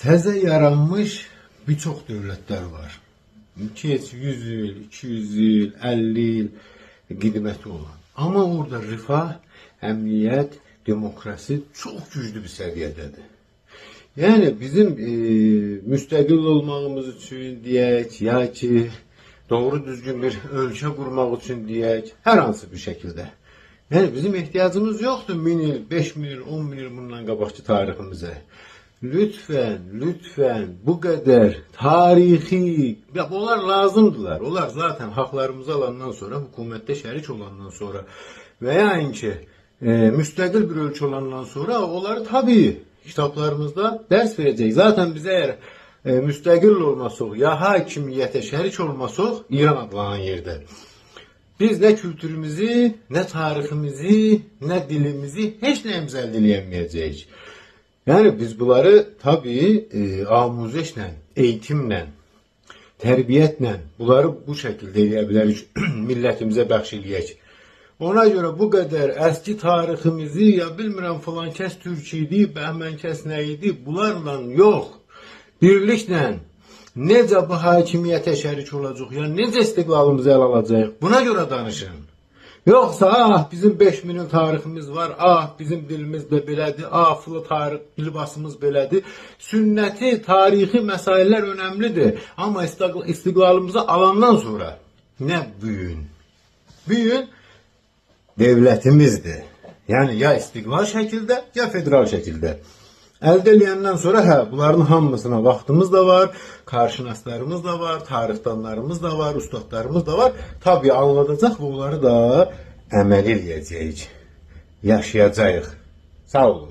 Təzə yaranmış birçok dövlətlər var. 100 il, 200 il, 50 il qidməti olan. Amma orada rifah, əmniyyət, demokrasi çox güclü bir səviyyədədir. Yəni bizim müstəqil olmağımız üçün deyək, ya ki doğru düzgün bir ölkə qurmaq üçün deyək, hər hansı bir şəkildə. Yəni bizim ehtiyacımız yoxdur 1000 il, 5000 il, 10.000 il bundan qabaqki tariximizə. Lütfen bu qədər tarixi, onlar lazımdılar. Onlar zaten haqlarımızı alandan sonra, hökumətdə şərik olandan sonra və yəni ki, müstəqil bir ölkə olandan sonra onları tabii kitablarımızda dərs verəcək. Zaten bizə əgər müstəqil olmasaq, ya hakimiyyətə şərik olmasaq, İran adlanan yerdə. Biz nə kültürümüzü, nə tariximizi, nə dilimizi heç nəyimizə əldə edəməyəcəyik. Yani biz bunları tabii amuzişlə, eğitimlə, tərbiyyətlə bunları bu şəkildə eləyə bilərik, millətimizə bəxş eləyək. Ona görə bu qədər əski tariximizi, ya bilmirəm falan kəs türk idi, bəhmən kəs nə idi, bunlarla yox, birliklə necə bu hakimiyyətə şərik olacaq, ya necə istiqlalımızı ələ alacaq, buna görə danışın. Yoksa bizim 5000 il tariximiz var, bizim dilimiz də belədir, filan tarix libasımız belədir. Sünnəti, tarixi məsələlər önəmlidir. Amma istiqlalımızı alandan sonra nə büyün devlətimizdir. Yəni ya istiqlal şəkildə, ya federal şəkildə. Əldə eləyəndən sonra bunların hamısına vaxtımız da var, qarşınaslarımız da var, tarixdanlarımız da var, ustadlarımız da var. Tabii anladacaq və onları da əməl eləyəcəyik, yaşayacağıq. Sağ olun.